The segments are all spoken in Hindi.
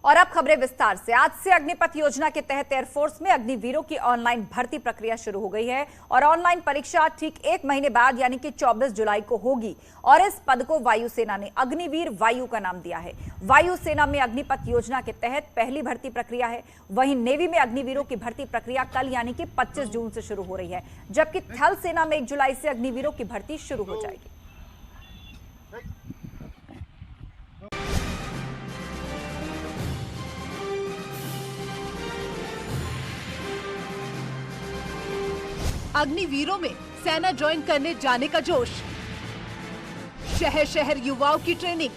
और अब खबरें विस्तार से। आज से अग्निपथ योजना के तहत एयरफोर्स में अग्निवीरों की ऑनलाइन भर्ती प्रक्रिया शुरू हो गई है और ऑनलाइन परीक्षा ठीक 1 महीने बाद यानी कि 24 जुलाई को होगी। और इस पद को वायुसेना ने अग्निवीर वायु का नाम दिया है। वायुसेना में अग्निपथ योजना के तहत पहली भर्ती प्रक्रिया है। वहीं नेवी में अग्निवीरों की भर्ती प्रक्रिया कल यानी कि 25 जून से शुरू हो रही है, जबकि थल सेना में 1 जुलाई से अग्निवीरों की भर्ती शुरू हो जाएगी। अग्निवीरों में सेना ज्वाइन करने जाने का जोश, शहर शहर युवाओं की ट्रेनिंग,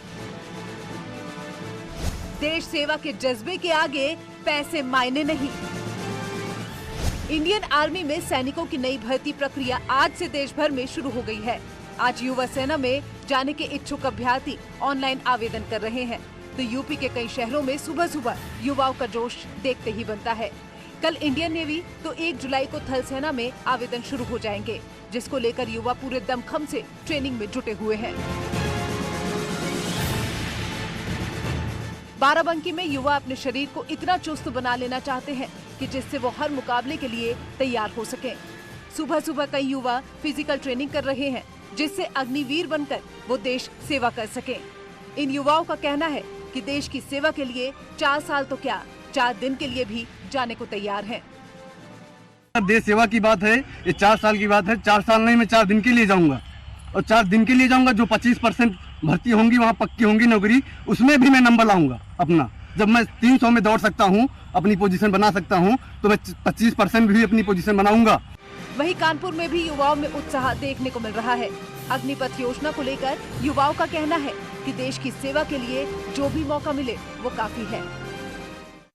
देश सेवा के जज्बे के आगे पैसे मायने नहीं। इंडियन आर्मी में सैनिकों की नई भर्ती प्रक्रिया आज से देश भर में शुरू हो गई है। आज युवा सेना में जाने के इच्छुक अभ्यर्थी ऑनलाइन आवेदन कर रहे हैं, तो यूपी के कई शहरों में सुबह सुबह युवाओं का जोश देखते ही बनता है। कल इंडियन नेवी तो 1 जुलाई को थल सेना में आवेदन शुरू हो जाएंगे, जिसको लेकर युवा पूरे दमखम से ट्रेनिंग में जुटे हुए हैं। बाराबंकी में युवा अपने शरीर को इतना चुस्त बना लेना चाहते हैं कि जिससे वो हर मुकाबले के लिए तैयार हो सकें। सुबह सुबह कई युवा फिजिकल ट्रेनिंग कर रहे हैं, जिससे अग्निवीर बनकर वो देश सेवा कर सकें। इन युवाओं का कहना है कि देश की सेवा के लिए 4 साल तो क्या 4 दिन के लिए भी जाने को तैयार हैं। देश सेवा की बात है, ये 4 साल की बात है। 4 साल नहीं, मैं 4 दिन के लिए जाऊंगा और 4 दिन के लिए जाऊंगा। जो 25% भर्ती होंगी वहाँ पक्की होंगी नौकरी, उसमें भी मैं नंबर लाऊंगा अपना। जब मैं 300 में दौड़ सकता हूँ, अपनी पोजीशन बना सकता हूँ, तो मैं 25% भी अपनी पोजीशन बनाऊंगा। वहीं कानपुर में भी युवाओं में उत्साह देखने को मिल रहा है। अग्निपथ योजना को लेकर युवाओं का कहना है कि देश की सेवा के लिए जो भी मौका मिले वो काफी है।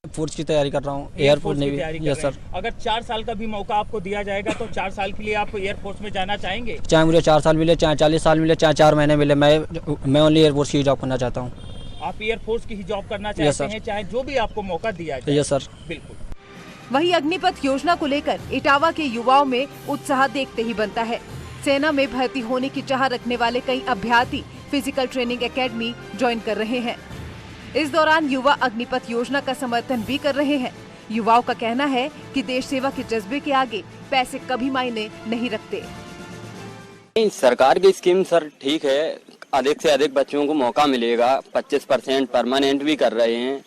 फोर्स की तैयारी कर रहा हूँ, एयरफोर्स नेवी। Yes sir. अगर 4 साल का भी मौका आपको दिया जाएगा तो 4 साल के लिए आप एयरफोर्स में जाना चाहेंगे? चाहे मुझे 4 साल मिले, चाहे 40 साल मिले, चाहे 4 महीने मिले, मैं ओनली एयरफोर्स की जॉब करना चाहता हूँ। आप एयरफोर्स की ही जॉब करना चाहते हैं, चाहे जो भी आपको मौका दिया जाए? यस सर, बिल्कुल। वहीं अग्निपथ योजना को लेकर इटावा के युवाओं में उत्साह देखते ही बनता है। सेना में भर्ती होने की चाह रखने वाले कई अभ्यर्थी फिजिकल ट्रेनिंग एकेडमी ज्वाइन कर रहे हैं। इस दौरान युवा अग्निपथ योजना का समर्थन भी कर रहे हैं। युवाओं का कहना है कि देश सेवा के जज्बे के आगे पैसे कभी मायने नहीं रखते। सरकार की स्कीम सर ठीक है, अधिक से अधिक बच्चों को मौका मिलेगा। 25% परमानेंट भी कर रहे हैं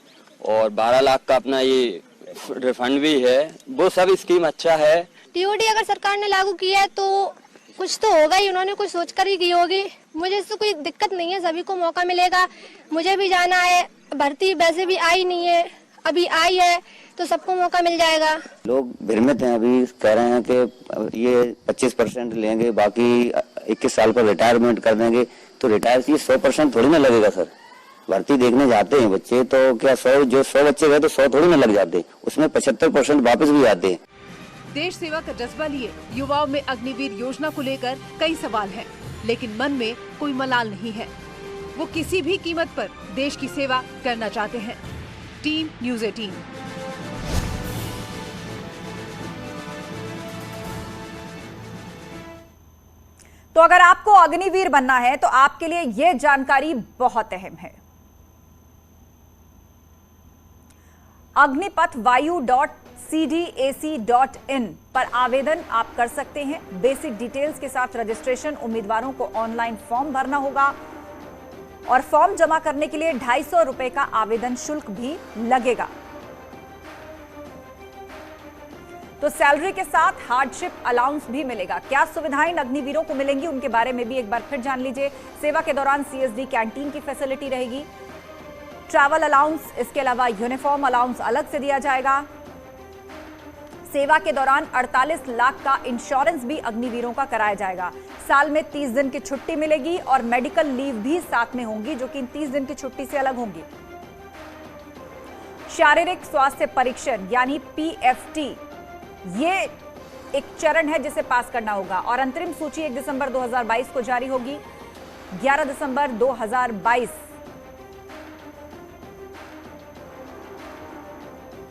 और 12 लाख का अपना ये रिफंड भी है। वो सब स्कीम अच्छा है। टीओडी अगर सरकार ने लागू किया है तो कुछ तो होगा ही, उन्होंने कुछ सोचकर ही की होगी। मुझे इससे कोई दिक्कत नहीं है, सभी को मौका मिलेगा। मुझे भी जाना है, भर्ती वैसे भी आई नहीं है, अभी आई है तो सबको मौका मिल जाएगा। लोग भ्रमित हैं, अभी कह रहे हैं कि ये 25% लेंगे, बाकी 21 साल पर रिटायरमेंट कर देंगे। तो रिटायर से 100% थोड़ी ना लगेगा सर। भर्ती देखने जाते हैं बच्चे तो क्या 100 बच्चे गए तो 100 थोड़ी ना लग जाते, उसमें 75% वापस भी आते हैं। देश सेवा का जज्बा लिए युवाओं में अग्निवीर योजना को लेकर कई सवाल हैं, लेकिन मन में कोई मलाल नहीं है। वो किसी भी कीमत पर देश की सेवा करना चाहते हैं। Team news 18। तो अगर आपको अग्निवीर बनना है तो आपके लिए यह जानकारी बहुत अहम है। agnipathvayu.cdac.in पर आवेदन आप कर सकते हैं। बेसिक डिटेल्स के साथ रजिस्ट्रेशन उम्मीदवारों को ऑनलाइन फॉर्म भरना होगा और फॉर्म जमा करने के लिए 250 रुपए का आवेदन शुल्क भी लगेगा। तो सैलरी के साथ हार्डशिप अलाउंस भी मिलेगा। क्या सुविधाएं अग्निवीरों को मिलेंगी उनके बारे में भी एक बार फिर जान लीजिए। सेवा के दौरान सीएसडी कैंटीन की फैसिलिटी रहेगी, ट्रैवल अलाउंस, इसके अलावा यूनिफॉर्म अलाउंस अलग से दिया जाएगा। सेवा के दौरान 48 लाख का इंश्योरेंस भी अग्निवीरों का कराया जाएगा। साल में 30 दिन की छुट्टी मिलेगी और मेडिकल लीव भी साथ में होंगी, जो कि इन 30 दिन की छुट्टी से अलग होंगी। शारीरिक स्वास्थ्य परीक्षण यानी पीएफटी, ये एक चरण है जिसे पास करना होगा और अंतरिम सूची 1 दिसंबर 2022 को जारी होगी। 11 दिसंबर 2022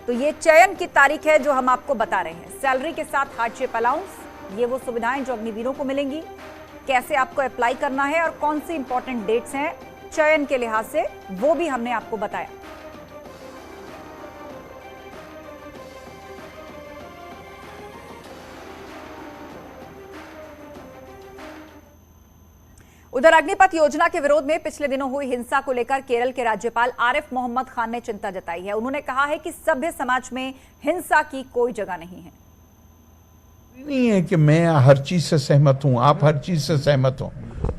तो ये चयन की तारीख है जो हम आपको बता रहे हैं। सैलरी के साथ हार्डशिप अलाउंस, ये वो सुविधाएं जो अग्निवीरों को मिलेंगी। कैसे आपको अप्लाई करना है और कौन सी इंपॉर्टेंट डेट्स हैं चयन के लिहाज से, वो भी हमने आपको बताया। उधर अग्निपथ योजना के विरोध में पिछले दिनों हुई हिंसा को लेकर केरल के राज्यपाल आरिफ मोहम्मद खान ने चिंता जताई है। उन्होंने कहा है कि सभ्य समाज में हिंसा की कोई जगह नहीं है। नहीं है कि मैं हर चीज से सहमत हूं, आप हर चीज से सहमत हो,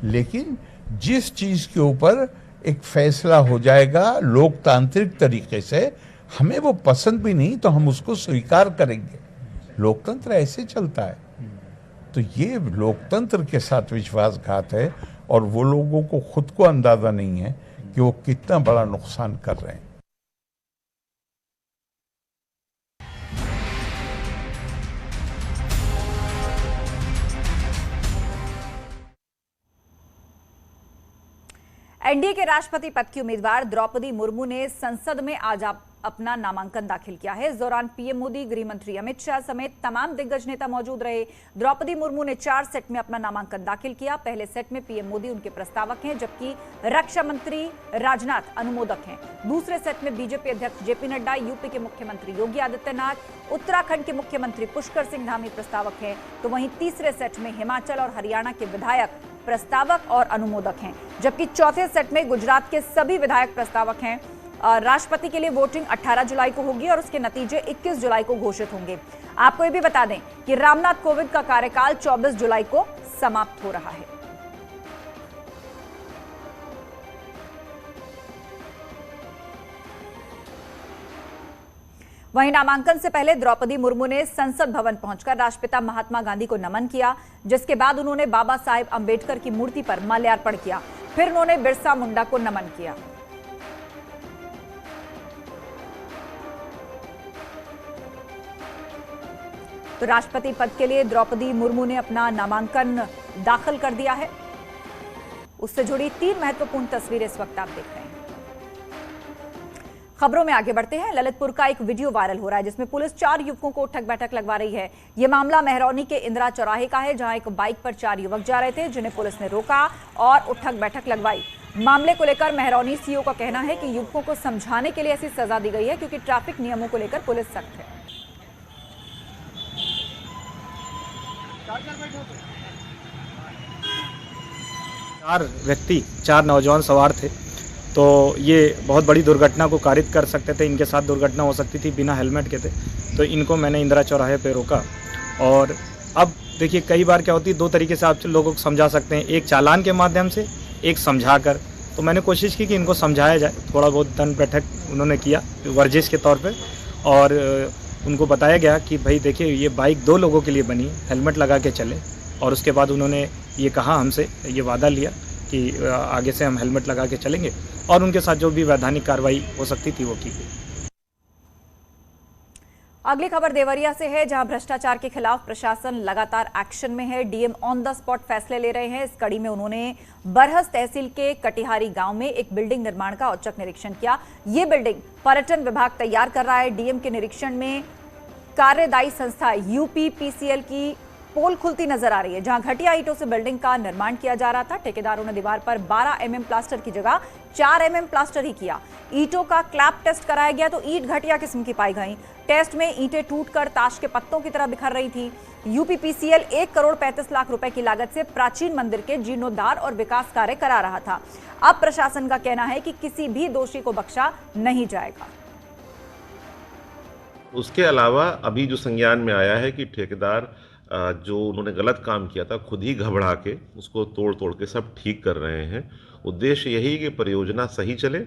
लेकिन जिस चीज के ऊपर एक फैसला हो जाएगा लोकतांत्रिक तरीके से, हमें वो पसंद भी नहीं तो हम उसको स्वीकार करेंगे। लोकतंत्र ऐसे चलता है। तो ये लोकतंत्र के साथ विश्वासघात है और वो लोगों को खुद को अंदाजा नहीं है कि वो कितना बड़ा नुकसान कर रहे हैं। एनडीए के राष्ट्रपति पद की उम्मीदवार द्रौपदी मुर्मू ने संसद में आज अपना नामांकन दाखिल किया है। इस दौरान पीएम मोदी, गृह मंत्री अमित शाह समेत तमाम दिग्गज नेता मौजूद रहे। द्रौपदी मुर्मू ने 4 सेट में अपना नामांकन दाखिल किया। पहले सेट में पीएम मोदी उनके प्रस्तावक हैं, जबकि रक्षा मंत्री राजनाथ अनुमोदक हैं। दूसरे सेट में बीजेपी अध्यक्ष जेपी नड्डा, यूपी के मुख्यमंत्री योगी आदित्यनाथ, उत्तराखंड के मुख्यमंत्री पुष्कर सिंह धामी प्रस्तावक हैं। तो वहीं तीसरे सेट में हिमाचल और हरियाणा के विधायक प्रस्तावक और अनुमोदक हैं, जबकि चौथे सेट में गुजरात के सभी विधायक प्रस्तावक हैं। राष्ट्रपति के लिए वोटिंग 18 जुलाई को होगी और उसके नतीजे 21 जुलाई को घोषित होंगे। आपको ये भी बता दें कि रामनाथ कोविंद का कार्यकाल 24 जुलाई को समाप्त हो रहा है। वहीं नामांकन से पहले द्रौपदी मुर्मू ने संसद भवन पहुंचकर राष्ट्रपिता महात्मा गांधी को नमन किया, जिसके बाद उन्होंने बाबा साहेब अंबेडकर की मूर्ति पर माल्यार्पण किया। फिर उन्होंने बिरसा मुंडा को नमन किया। तो राष्ट्रपति पद के लिए द्रौपदी मुर्मू ने अपना नामांकन दाखिल कर दिया है। उससे जुड़ी 3 महत्वपूर्ण तस्वीरें इस वक्त आप देख रहे हैं। खबरों में आगे बढ़ते हैं। ललितपुर का एक वीडियो वायरल हो रहा है, जिसमें पुलिस 4 युवकों को उठक बैठक लगवा रही है। यह मामला मेहरौनी के इंदिरा चौराहे का है, जहां एक बाइक पर 4 युवक जा रहे थे, जिन्हें पुलिस ने रोका और उठक बैठक लगवाई। मामले को लेकर मेहरौनी सीओ का कहना है कि युवकों को समझाने के लिए ऐसी सजा दी गई है, क्योंकि ट्रैफिक नियमों को लेकर पुलिस सख्त है। 4 व्यक्ति 4 नौजवान सवार थे, तो ये बहुत बड़ी दुर्घटना को कारित कर सकते थे। इनके साथ दुर्घटना हो सकती थी, बिना हेलमेट के थे। तो इनको मैंने इंदिरा चौराहे पे रोका। और अब देखिए, कई बार क्या होती है, 2 तरीके से आप लोगों को समझा सकते हैं, एक चालान के माध्यम से, एक समझा कर। तो मैंने कोशिश की कि इनको समझाया जाए। थोड़ा बहुत दंड बैठक उन्होंने किया वर्जिश के तौर पर, और उनको बताया गया कि भाई देखिए, ये बाइक 2 लोगों के लिए बनी, हेलमेट लगा के चले। और उसके बाद उन्होंने ये कहा, हमसे ये वादा लिया कि आगे से हम हेलमेट लगा के चलेंगे, और उनके साथ जो भी वैधानिक कार्रवाई हो सकती थी वो की गई। अगली खबर देवरिया से है, जहां भ्रष्टाचार के खिलाफ प्रशासन लगातार एक्शन में है। डीएम ऑन द स्पॉट फैसले ले रहे हैं। इस कड़ी में उन्होंने बरहस तहसील के कटिहारी गांव में एक बिल्डिंग निर्माण का औचक निरीक्षण किया। ये बिल्डिंग पर्यटन विभाग तैयार कर रहा है। डीएम के निरीक्षण में कार्यदायी संस्था यूपीपीसीएल की पोल खुलती नजर आ रही है, जहां घटिया ईंटों से बिल्डिंग का निर्माण किया जा रहा था। ठेकेदारों ने दीवार पर 12 mm प्लास्टर की जगह 4 mm प्लास्टर ही किया। ईंटों का क्लैप टेस्ट कराया गया तो ईंट घटिया किस्म की पाई गई। टेस्ट में ईंटें टूटकर ताश के पत्तों की तरह बिखर रही थी। यूपीपीसीएल 1 करोड़ 35 लाख रुपए की लागत से प्राचीन मंदिर के जीर्णोद्धार और विकास कार्य करा रहा था। अब प्रशासन का कहना है कि किसी भी दोषी को बख्शा नहीं जाएगा। उसके अलावा अभी जो संज्ञान में आया है कि ठेकेदार जो उन्होंने गलत काम किया था, खुद ही घबरा के उसको तोड़ के सब ठीक कर रहे हैं। उद्देश्य यही कि परियोजना सही चले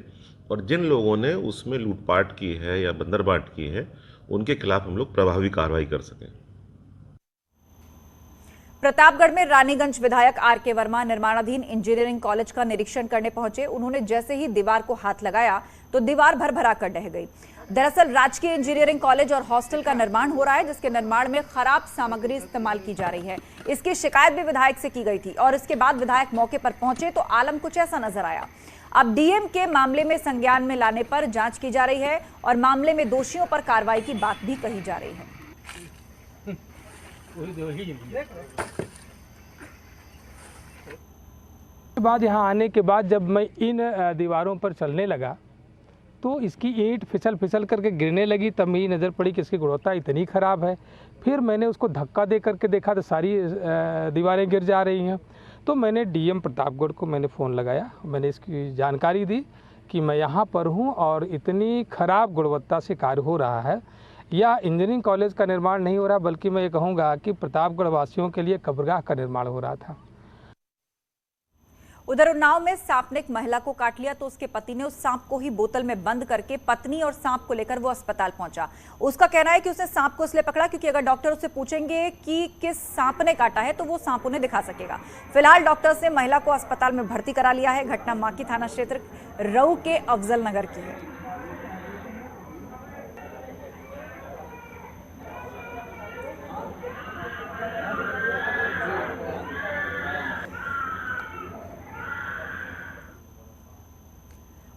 और जिन लोगों ने उसमें लूटपाट की है या बंदरबाट की है, उनके खिलाफ हम लोग प्रभावी कार्रवाई कर सकें। प्रतापगढ़ में रानीगंज विधायक आर.के. वर्मा निर्माणाधीन इंजीनियरिंग कॉलेज का निरीक्षण करने पहुंचे। उन्होंने जैसे ही दीवार को हाथ लगाया तो दीवार भरभरा कर ढह गई। दरअसल राजकीय इंजीनियरिंग कॉलेज और हॉस्टल का निर्माण हो रहा है, जिसके निर्माण में खराब सामग्री इस्तेमाल की जा रही है। इसकी शिकायत भी विधायक से की गई थी और इसके बाद विधायक मौके पर पहुंचे तो आलम कुछ ऐसा नजर आया। अब डीएम के मामले में संज्ञान में लाने पर जांच की जा रही है और मामले में दोषियों पर कार्रवाई की बात भी कही जा रही है। बाद यहाँ आने के बाद जब मैं इन दीवारों पर चलने लगा तो इसकी ईंट फिसल करके गिरने लगी। तब मेरी नज़र पड़ी कि इसकी गुणवत्ता इतनी ख़राब है। फिर मैंने उसको धक्का दे करके देखा तो सारी दीवारें गिर जा रही हैं। तो मैंने डीएम प्रतापगढ़ को मैंने फ़ोन लगाया, मैंने इसकी जानकारी दी कि मैं यहाँ पर हूँ और इतनी खराब गुणवत्ता से कार्य हो रहा है। या इंजीनियरिंग कॉलेज का निर्माण नहीं हो रहा, बल्कि मैं ये कहूँगा कि प्रतापगढ़ वासियों के लिए कब्रगाह का निर्माण हो रहा था। उधर उन्नाव में सांप ने एक महिला को काट लिया तो उसके पति ने उस सांप को ही बोतल में बंद करके पत्नी और सांप को लेकर वो अस्पताल पहुंचा। उसका कहना है कि उसने सांप को इसलिए पकड़ा क्योंकि अगर डॉक्टर उससे पूछेंगे कि किस सांप ने काटा है तो वो सांप उन्हें दिखा सकेगा। फिलहाल डॉक्टर्स ने महिला को अस्पताल में भर्ती करा लिया है। घटना माकी थाना क्षेत्र रऊ के अफजल नगर की है।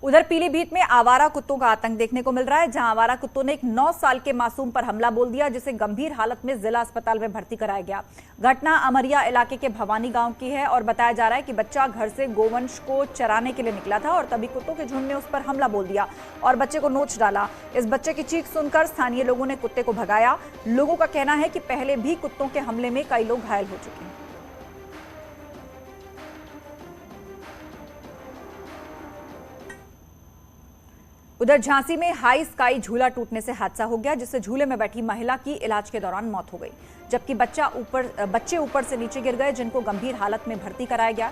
उधर पीलीभीत में आवारा कुत्तों का आतंक देखने को मिल रहा है, जहां आवारा कुत्तों ने एक 9 साल के मासूम पर हमला बोल दिया, जिसे गंभीर हालत में जिला अस्पताल में भर्ती कराया गया। घटना अमरिया इलाके के भवानी गांव की है और बताया जा रहा है कि बच्चा घर से गोवंश को चराने के लिए निकला था और तभी कुत्तों के झुंड ने उस पर हमला बोल दिया और बच्चे को नोच डाला। इस बच्चे की चीख सुनकर स्थानीय लोगों ने कुत्ते को भगाया। लोगों का कहना है कि पहले भी कुत्तों के हमले में कई लोग घायल हो चुके हैं। उधर झांसी में हाई स्काई झूला टूटने से हादसा हो गया, जिससे झूले में बैठी महिला की इलाज के दौरान मौत हो गई, जबकि बच्चे ऊपर से नीचे गिर गए, जिनको गंभीर हालत में भर्ती कराया गया।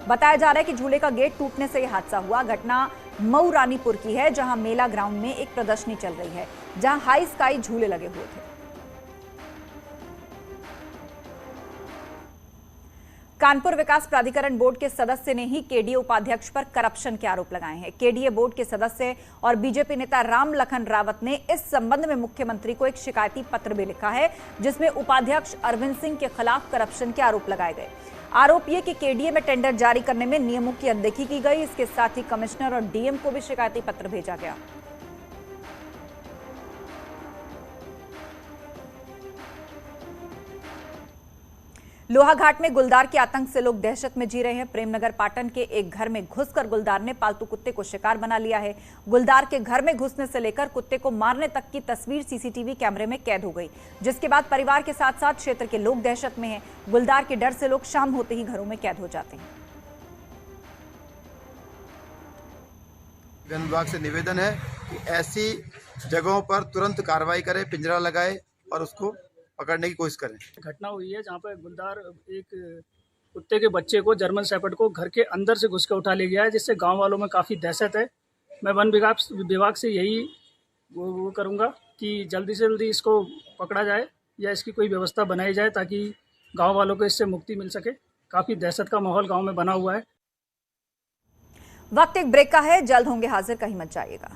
बताया जा रहा है कि झूले का गेट टूटने से यह हादसा हुआ। घटना मऊ रानीपुर की है, जहां मेला ग्राउंड में एक प्रदर्शनी चल रही है, जहां हाई स्काई झूले लगे हुए थे। कानपुर विकास प्राधिकरण बोर्ड के सदस्य ने ही केडीए उपाध्यक्ष पर करप्शन के आरोप लगाए हैं। केडीए बोर्ड के सदस्य और बीजेपी नेता राम लखन रावत ने इस संबंध में मुख्यमंत्री को एक शिकायती पत्र भी लिखा है, जिसमें उपाध्यक्ष अरविंद सिंह के खिलाफ करप्शन के आरोप लगाए गए। आरोप ये कि केडीए में टेंडर जारी करने में नियमों की अनदेखी की गई। इसके साथ ही कमिश्नर और डीएम को भी शिकायती पत्र भेजा गया। लोहाघाट में गुलदार के आतंक से लोग दहशत में जी रहे हैं। प्रेमनगर पाटन के एक घर में घुसकर गुलदार ने पालतू कुत्ते को शिकार बना लिया है। गुलदार के घर में घुसने से लेकर कुत्ते को मारने तक की तस्वीर सीसीटीवी कैमरे में कैद हो गई, जिसके बाद परिवार के साथ साथ क्षेत्र के लोग दहशत में हैं। गुलदार के डर से लोग शाम होते ही घरों में कैद हो जाते हैं। वन विभाग से निवेदन है कि ऐसी जगहों पर तुरंत कार्रवाई करें, पिंजरा लगाए और उसको पकड़ने की कोशिश करें। घटना हुई है जहाँ पर गुलदार एक कुत्ते के बच्चे को, जर्मन शेपर्ड को घर के अंदर से घुस के उठा ले गया है, जिससे गांव वालों में काफ़ी दहशत है। मैं वन विभाग से यही वो करूँगा कि जल्दी से जल्दी इसको पकड़ा जाए या इसकी कोई व्यवस्था बनाई जाए ताकि गांव वालों को इससे मुक्ति मिल सके। काफ़ी दहशत का माहौल गाँव में बना हुआ है। वक्त एक ब्रेक का है, जल्द होंगे हाजिर, कहीं मत जाइएगा।